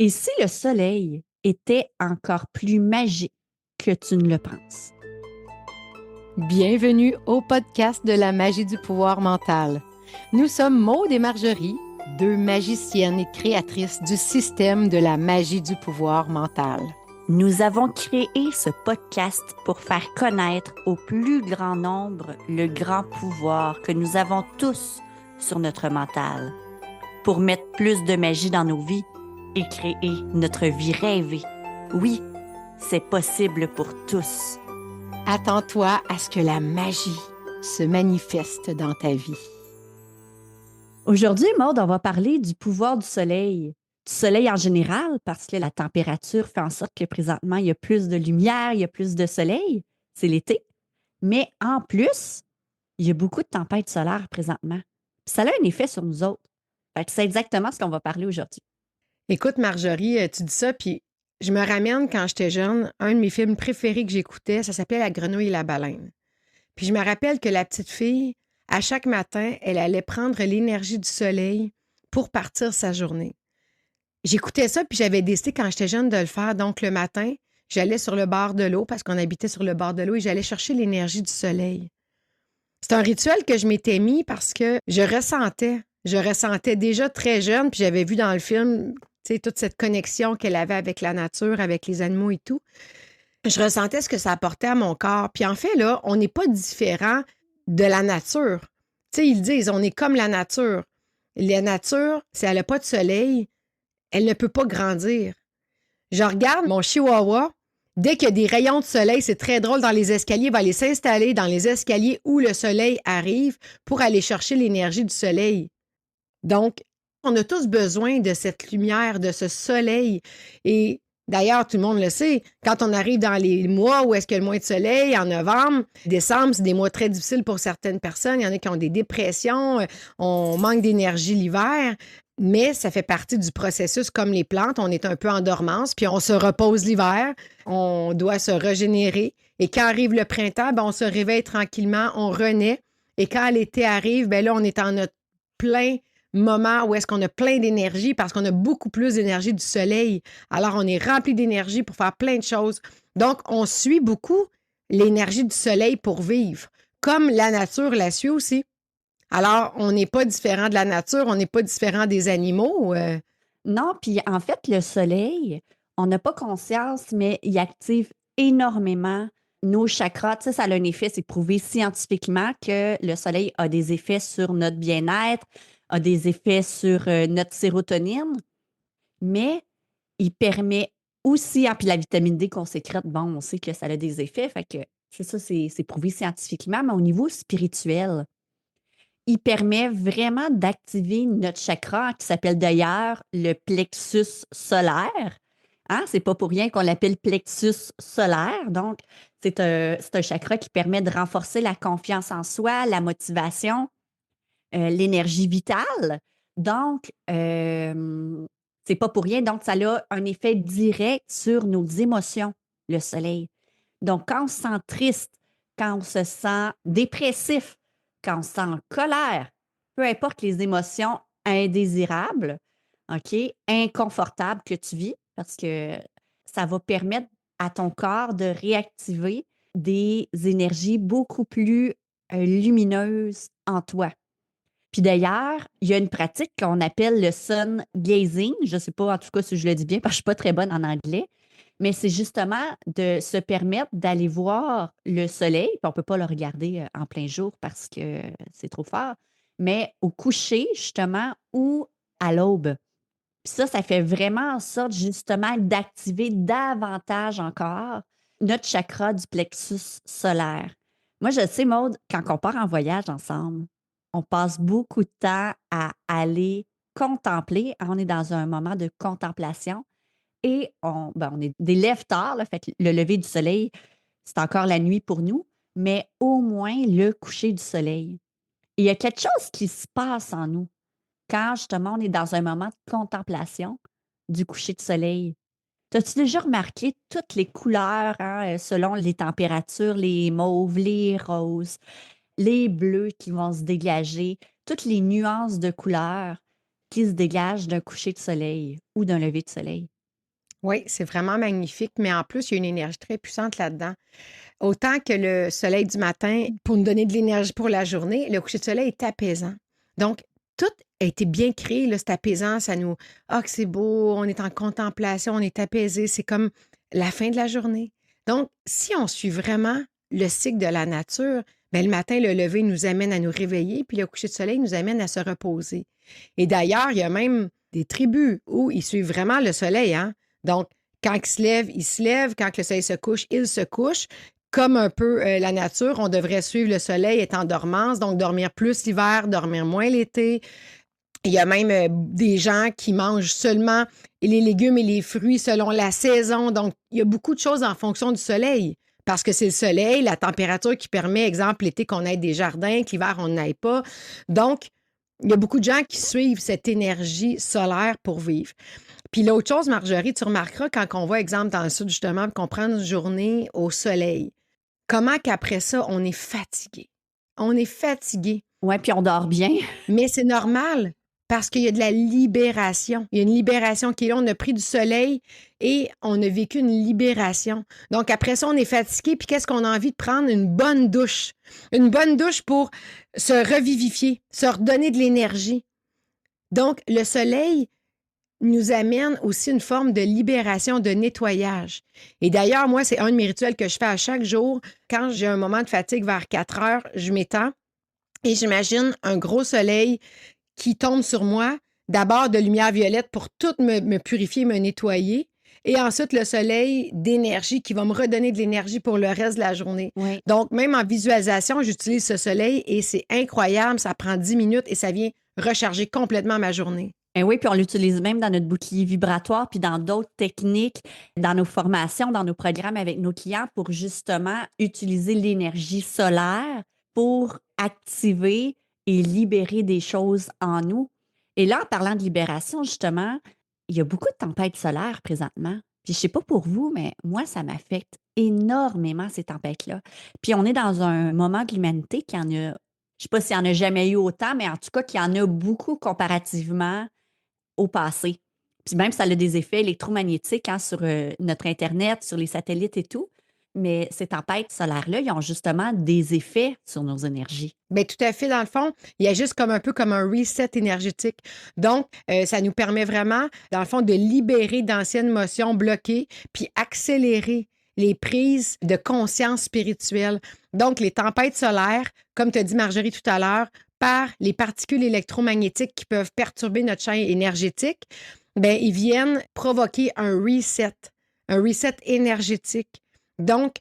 Et si le soleil était encore plus magique que tu ne le penses? Bienvenue au podcast de la magie du pouvoir mental. Nous sommes Maude et Marjorie, deux magiciennes et créatrices du système de la magie du pouvoir mental. Nous avons créé ce podcast pour faire connaître au plus grand nombre le grand pouvoir que nous avons tous sur notre mental, pour mettre plus de magie dans nos vies et créer notre vie rêvée. Oui, c'est possible pour tous. Attends-toi à ce que la magie se manifeste dans ta vie. Aujourd'hui, Maude, on va parler du pouvoir du soleil. Du soleil en général, parce que la température fait en sorte que présentement, il y a plus de lumière, il y a plus de soleil. C'est l'été. Mais en plus, il y a beaucoup de tempêtes solaires présentement. Puis ça a un effet sur nous autres. Fait que c'est exactement ce qu'on va parler aujourd'hui. Écoute, Marjorie, tu dis ça, puis je me ramène quand j'étais jeune, un de mes films préférés que j'écoutais, ça s'appelait La grenouille et la baleine. Puis je me rappelle que la petite fille, à chaque matin, elle allait prendre l'énergie du soleil pour partir sa journée. J'écoutais ça, puis j'avais décidé quand j'étais jeune de le faire. Donc, le matin, j'allais sur le bord de l'eau parce qu'on habitait sur le bord de l'eau et j'allais chercher l'énergie du soleil. C'est un rituel que je m'étais mis parce que je ressentais déjà très jeune, puis j'avais vu dans le film, tu sais, toute cette connexion qu'elle avait avec la nature, avec les animaux et tout. Je ressentais ce que ça apportait à mon corps. Puis en fait, là, on n'est pas différent de la nature. Tu sais, ils disent, on est comme la nature. La nature, si elle n'a pas de soleil, elle ne peut pas grandir. Je regarde mon chihuahua. Dès qu'il y a des rayons de soleil, c'est très drôle dans les escaliers, il va aller s'installer dans les escaliers où le soleil arrive pour aller chercher l'énergie du soleil. Donc, on a tous besoin de cette lumière, de ce soleil. Et d'ailleurs, tout le monde le sait, quand on arrive dans les mois où est-ce qu'il y a le moins de soleil, en novembre, décembre, c'est des mois très difficiles pour certaines personnes. Il y en a qui ont des dépressions, on manque d'énergie l'hiver. Mais ça fait partie du processus comme les plantes. On est un peu en dormance, puis on se repose l'hiver. On doit se régénérer. Et quand arrive le printemps, ben, on se réveille tranquillement, on renaît. Et quand l'été arrive, ben là, on est en notre plein moment où est-ce qu'on a plein d'énergie parce qu'on a beaucoup plus d'énergie du soleil. Alors, on est rempli d'énergie pour faire plein de choses. Donc, on suit beaucoup l'énergie du soleil pour vivre, comme la nature la suit aussi. Alors, on n'est pas différent de la nature, on n'est pas différent des animaux. Non, puis en fait, le soleil, on n'a pas conscience, mais il active énormément nos chakras. Tu sais, ça a un effet, c'est prouvé scientifiquement que le soleil a des effets sur notre bien-être, a des effets sur notre sérotonine, mais il permet aussi, puis la vitamine D qu'on sécrète, bon, on sait que ça a des effets, fait que c'est ça, c'est prouvé scientifiquement, mais au niveau spirituel, il permet vraiment d'activer notre chakra qui s'appelle d'ailleurs le plexus solaire. Hein? C'est pas pour rien qu'on l'appelle plexus solaire. Donc, c'est un chakra qui permet de renforcer la confiance en soi, la motivation, l'énergie vitale. Donc, c'est pas pour rien. Donc, ça a un effet direct sur nos émotions, le soleil. Donc, quand on se sent triste, quand on se sent dépressif, quand on se sent en colère, peu importe les émotions indésirables, OK, inconfortables que tu vis, parce que ça va permettre à ton corps de réactiver des énergies beaucoup plus lumineuses en toi. Puis d'ailleurs, il y a une pratique qu'on appelle le sun gazing. Je ne sais pas en tout cas si je le dis bien parce que je ne suis pas très bonne en anglais, mais c'est justement de se permettre d'aller voir le soleil. Puis on ne peut pas le regarder en plein jour parce que c'est trop fort, mais au coucher justement ou à l'aube. Puis ça fait vraiment en sorte justement d'activer davantage encore notre chakra du plexus solaire. Moi, je sais, Maude, quand on part en voyage ensemble, on passe beaucoup de temps à aller contempler. On est dans un moment de contemplation et on est des lève-tard, là, fait que le lever du soleil, c'est encore la nuit pour nous, mais au moins le coucher du soleil. Et il y a quelque chose qui se passe en nous quand justement on est dans un moment de contemplation du coucher de soleil. T'as-tu déjà remarqué toutes les couleurs, hein, selon les températures, les mauves, les roses, les bleus qui vont se dégager, toutes les nuances de couleurs qui se dégagent d'un coucher de soleil ou d'un lever de soleil? Oui, c'est vraiment magnifique, mais en plus, il y a une énergie très puissante là-dedans. Autant que le soleil du matin, pour nous donner de l'énergie pour la journée, le coucher de soleil est apaisant. Donc, tout a été bien créé, là, c'est apaisant, ça nous... Ah, que c'est beau, on est en contemplation, on est apaisé, c'est comme la fin de la journée. Donc, si on suit vraiment le cycle de la nature, bien, le matin, le lever nous amène à nous réveiller, puis le coucher de soleil nous amène à se reposer. Et d'ailleurs, il y a même des tribus où ils suivent vraiment le soleil, hein? Donc, quand il se lève, il se lève. Quand le soleil se couche, il se couche. Comme un peu la nature, on devrait suivre le soleil, être en dormance, donc dormir plus l'hiver, dormir moins l'été. Il y a même des gens qui mangent seulement les légumes et les fruits selon la saison. Donc, il y a beaucoup de choses en fonction du soleil. Parce que c'est le soleil, la température qui permet, exemple, l'été qu'on ait des jardins, que l'hiver on n'aille pas. Donc, il y a beaucoup de gens qui suivent cette énergie solaire pour vivre. Puis l'autre chose, Marjorie, tu remarqueras quand on va, exemple, dans le sud, justement, qu'on prend une journée au soleil, comment qu'après ça, on est fatigué. On est fatigué. Ouais, puis on dort bien. Mais c'est normal parce qu'il y a de la libération. Il y a une libération qui est là. On a pris du soleil et on a vécu une libération. Donc, après ça, on est fatigué. Puis qu'est-ce qu'on a envie de prendre? Une bonne douche. Une bonne douche pour se revivifier, se redonner de l'énergie. Donc, le soleil nous amène aussi une forme de libération, de nettoyage. Et d'ailleurs, moi, c'est un de mes rituels que je fais à chaque jour. Quand j'ai un moment de fatigue vers 4 heures, je m'étends et j'imagine un gros soleil qui tombe sur moi. D'abord de lumière violette pour tout me purifier, me nettoyer. Et ensuite, le soleil d'énergie qui va me redonner de l'énergie pour le reste de la journée. Oui. Donc, même en visualisation, j'utilise ce soleil et c'est incroyable. Ça prend 10 minutes et ça vient recharger complètement ma journée. Et oui, puis on l'utilise même dans notre bouclier vibratoire, puis dans d'autres techniques, dans nos formations, dans nos programmes avec nos clients pour justement utiliser l'énergie solaire pour activer et libérer des choses en nous. Et là, en parlant de libération, justement, il y a beaucoup de tempêtes solaires présentement. Puis je sais pas pour vous, mais moi, ça m'affecte énormément ces tempêtes-là. Puis on est dans un moment de l'humanité qui en a, je sais pas s'il y en a jamais eu autant, mais en tout cas, qui en a beaucoup comparativement au passé. Puis même, ça a des effets électromagnétiques hein, sur notre Internet, sur les satellites et tout. Mais ces tempêtes solaires-là, ils ont justement des effets sur nos énergies. Bien, tout à fait, dans le fond, il y a juste comme un peu comme un reset énergétique. Donc, ça nous permet vraiment, dans le fond, de libérer d'anciennes émotions bloquées, puis accélérer les prises de conscience spirituelle. Donc, les tempêtes solaires, comme tu as dit Marjorie tout à l'heure, par les particules électromagnétiques qui peuvent perturber notre champ énergétique, bien, ils viennent provoquer un reset énergétique. Donc,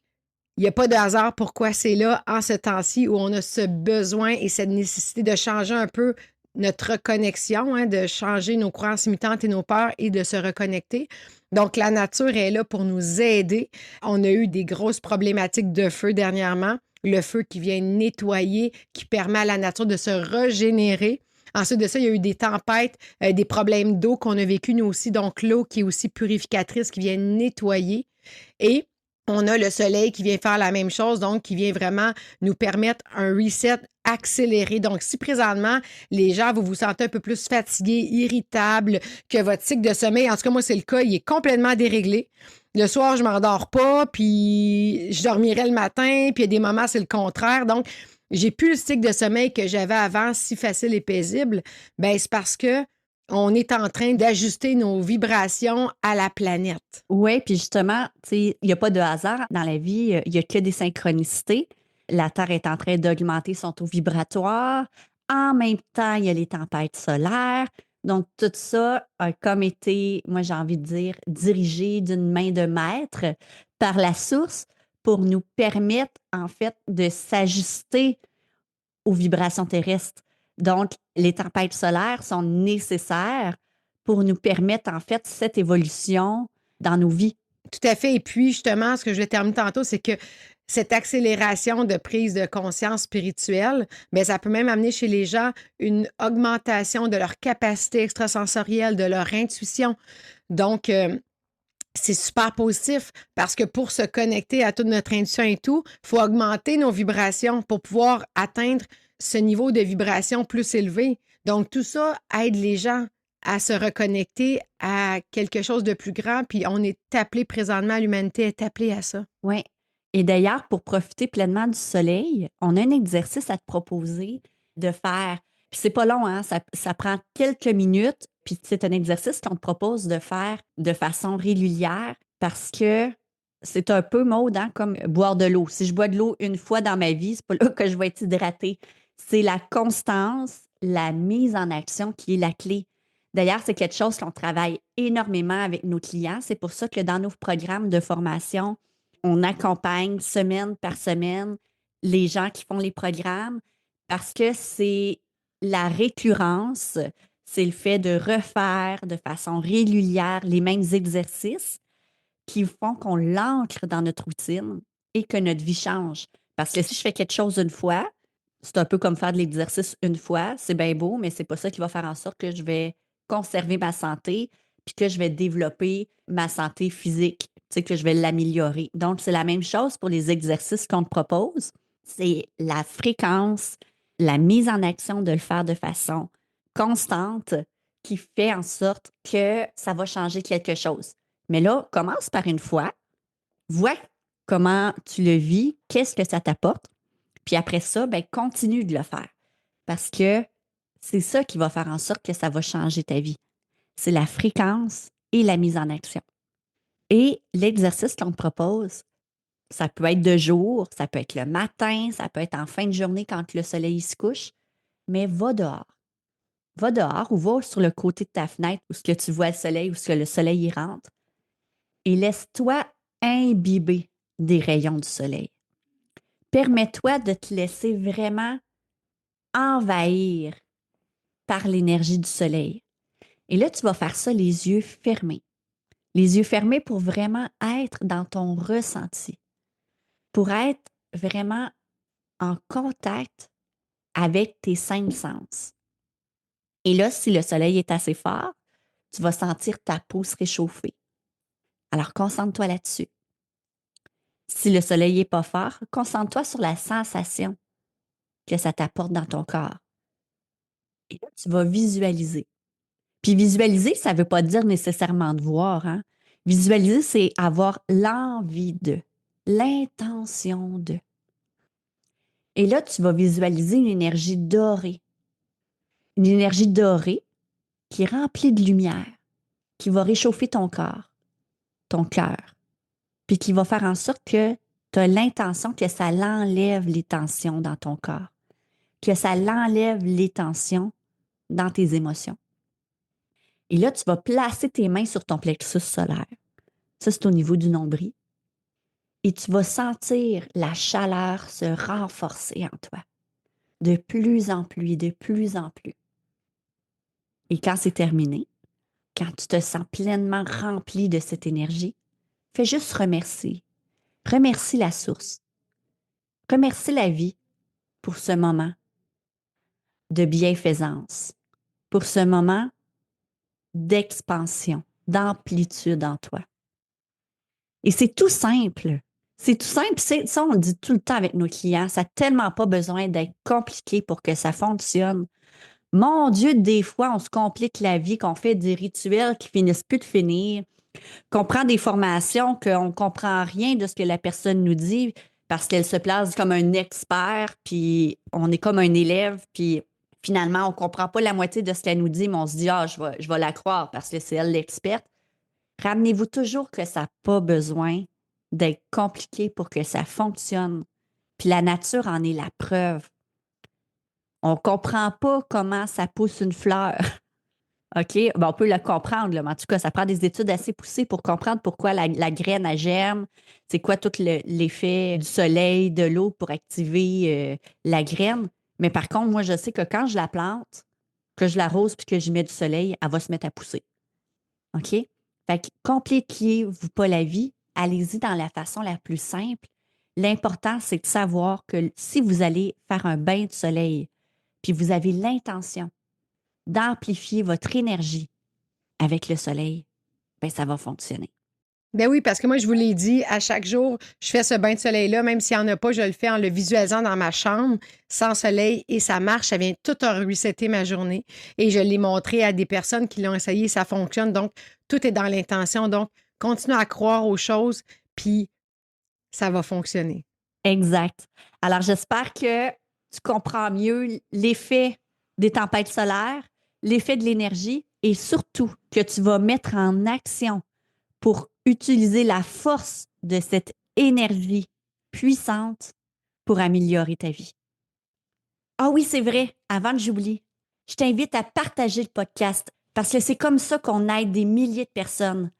il n'y a pas de hasard pourquoi c'est là en ce temps-ci où on a ce besoin et cette nécessité de changer un peu notre connexion, hein, de changer nos croyances limitantes et nos peurs et de se reconnecter. Donc, la nature est là pour nous aider. On a eu des grosses problématiques de feu dernièrement. Le feu qui vient nettoyer, qui permet à la nature de se régénérer. Ensuite de ça, il y a eu des tempêtes, des problèmes d'eau qu'on a vécu nous aussi. Donc, l'eau qui est aussi purificatrice, qui vient nettoyer. Et on a le soleil qui vient faire la même chose, donc qui vient vraiment nous permettre un reset accéléré. Donc, si présentement, les gens, vous vous sentez un peu plus fatigué, irritable, que votre cycle de sommeil, en tout cas, moi, c'est le cas, il est complètement déréglé. Le soir, je ne m'endors pas, puis je dormirai le matin, puis il y a des moments, c'est le contraire. Donc, j'ai plus le cycle de sommeil que j'avais avant, si facile et paisible. Bien, c'est parce que on est en train d'ajuster nos vibrations à la planète. Oui, puis justement, tu sais, il n'y a pas de hasard dans la vie, il n'y a que des synchronicités. La Terre est en train d'augmenter son taux vibratoire. En même temps, il y a les tempêtes solaires. Donc, tout ça a comme été, moi j'ai envie de dire, dirigé d'une main de maître par la source pour nous permettre, en fait, de s'ajuster aux vibrations terrestres. Donc, les tempêtes solaires sont nécessaires pour nous permettre, en fait, cette évolution dans nos vies. Tout à fait. Et puis, justement, ce que je vais terminer tantôt, c'est que cette accélération de prise de conscience spirituelle, bien, ça peut même amener chez les gens une augmentation de leur capacité extrasensorielle, de leur intuition. Donc, c'est super positif parce que pour se connecter à toute notre intuition et tout, il faut augmenter nos vibrations pour pouvoir atteindre ce niveau de vibration plus élevé. Donc, tout ça aide les gens à se reconnecter à quelque chose de plus grand, puis on est appelé présentement, l'humanité est appelée à ça. Oui. Et d'ailleurs, pour profiter pleinement du soleil, on a un exercice à te proposer de faire. Puis c'est pas long, hein? Ça prend quelques minutes. Puis c'est un exercice qu'on te propose de faire de façon régulière parce que c'est un peu mode, hein, comme boire de l'eau. Si je bois de l'eau une fois dans ma vie, c'est pas là que je vais être hydratée. C'est la constance, la mise en action qui est la clé. D'ailleurs, c'est quelque chose qu'on travaille énormément avec nos clients. C'est pour ça que dans nos programmes de formation, on accompagne semaine par semaine les gens qui font les programmes parce que c'est la récurrence, c'est le fait de refaire de façon régulière les mêmes exercices qui font qu'on l'ancre dans notre routine et que notre vie change. Parce que si je fais quelque chose une fois, c'est un peu comme faire de l'exercice une fois, c'est bien beau, mais c'est pas ça qui va faire en sorte que je vais conserver ma santé puis que je vais développer ma santé physique, tu sais, que je vais l'améliorer. Donc, c'est la même chose pour les exercices qu'on te propose. C'est la fréquence, la mise en action de le faire de façon constante qui fait en sorte que ça va changer quelque chose. Mais là, commence par une fois, vois comment tu le vis, qu'est-ce que ça t'apporte, puis après ça, ben, continue de le faire. Parce que c'est ça qui va faire en sorte que ça va changer ta vie. C'est la fréquence et la mise en action. Et l'exercice qu'on te propose, ça peut être de jour, ça peut être le matin, ça peut être en fin de journée quand le soleil se couche, mais va dehors. Va dehors ou va sur le côté de ta fenêtre où ce que tu vois le soleil, où ce que le soleil y rentre et laisse-toi imbiber des rayons du soleil. Permets-toi de te laisser vraiment envahir par l'énergie du soleil. Et là, tu vas faire ça les yeux fermés. Les yeux fermés pour vraiment être dans ton ressenti, pour être vraiment en contact avec tes cinq sens. Et là, si le soleil est assez fort, tu vas sentir ta peau se réchauffer. Alors, concentre-toi là-dessus. Si le soleil n'est pas fort, concentre-toi sur la sensation que ça t'apporte dans ton corps. Et là, tu vas visualiser. Puis visualiser, ça ne veut pas dire nécessairement de voir, hein? Visualiser, c'est avoir l'envie de, l'intention de. Et là, tu vas visualiser une énergie dorée. Une énergie dorée qui est remplie de lumière, qui va réchauffer ton corps, ton cœur, puis qui va faire en sorte que tu as l'intention que ça l'enlève les tensions dans ton corps, que ça l'enlève les tensions dans tes émotions. Et là, tu vas placer tes mains sur ton plexus solaire. Ça, c'est au niveau du nombril. Et tu vas sentir la chaleur se renforcer en toi, de plus en plus, de plus en plus. Et quand c'est terminé, quand tu te sens pleinement rempli de cette énergie, fais juste remercier. Remercie la source. Remercie la vie pour ce moment de bienfaisance, pour ce moment d'expansion, d'amplitude en toi. Et c'est tout simple. C'est tout simple. Ça, on le dit tout le temps avec nos clients. Ça n'a tellement pas besoin d'être compliqué pour que ça fonctionne. Mon Dieu, des fois, on se complique la vie, qu'on fait des rituels qui finissent plus de finir, qu'on prend des formations, qu'on ne comprend rien de ce que la personne nous dit parce qu'elle se place comme un expert, puis on est comme un élève, puis finalement, on ne comprend pas la moitié de ce qu'elle nous dit, mais on se dit, ah, je vais la croire parce que c'est elle l'experte. Ramenez-vous toujours que ça n'a pas besoin d'être compliqué pour que ça fonctionne. Puis la nature en est la preuve. On ne comprend pas comment ça pousse une fleur. OK? Ben, on peut le comprendre, là, mais en tout cas, ça prend des études assez poussées pour comprendre pourquoi la graine, elle germe. C'est quoi tout l'effet du soleil, de l'eau pour activer la graine. Mais par contre, moi, je sais que quand je la plante, que je l'arrose puis que j'y mets du soleil, elle va se mettre à pousser. OK? Fait que compliquez-vous pas la vie. Allez-y dans la façon la plus simple. L'important, c'est de savoir que si vous allez faire un bain de soleil, puis vous avez l'intention d'amplifier votre énergie avec le soleil, ben ça va fonctionner. Ben oui, parce que moi, je vous l'ai dit, à chaque jour, je fais ce bain de soleil-là, même s'il n'y en a pas, je le fais en le visualisant dans ma chambre, sans soleil, et ça marche, ça vient tout resetter ma journée. Et je l'ai montré à des personnes qui l'ont essayé, ça fonctionne. Donc, tout est dans l'intention. Donc, continue à croire aux choses, puis ça va fonctionner. Exact. Alors, j'espère que tu comprends mieux l'effet des tempêtes solaires, l'effet de l'énergie et surtout que tu vas mettre en action pour utiliser la force de cette énergie puissante pour améliorer ta vie. Ah oui, c'est vrai, avant que j'oublie, je t'invite à partager le podcast parce que c'est comme ça qu'on aide des milliers de personnes.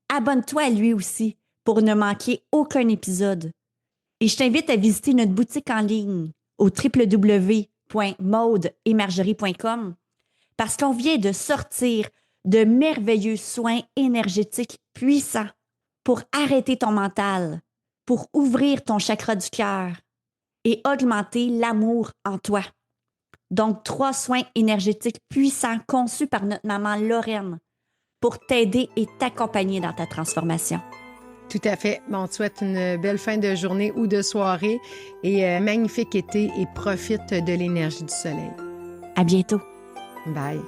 Abonne-toi à lui aussi pour ne manquer aucun épisode. Et je t'invite à visiter notre boutique en ligne au www.maudeetmargerie.com parce qu'on vient de sortir de merveilleux soins énergétiques puissants pour arrêter ton mental, pour ouvrir ton chakra du cœur et augmenter l'amour en toi. Donc, 3 soins énergétiques puissants conçus par notre maman Lorraine pour t'aider et t'accompagner dans ta transformation. Tout à fait. Bon, on te souhaite une belle fin de journée ou de soirée et magnifique été et profite de l'énergie du soleil. À bientôt. Bye.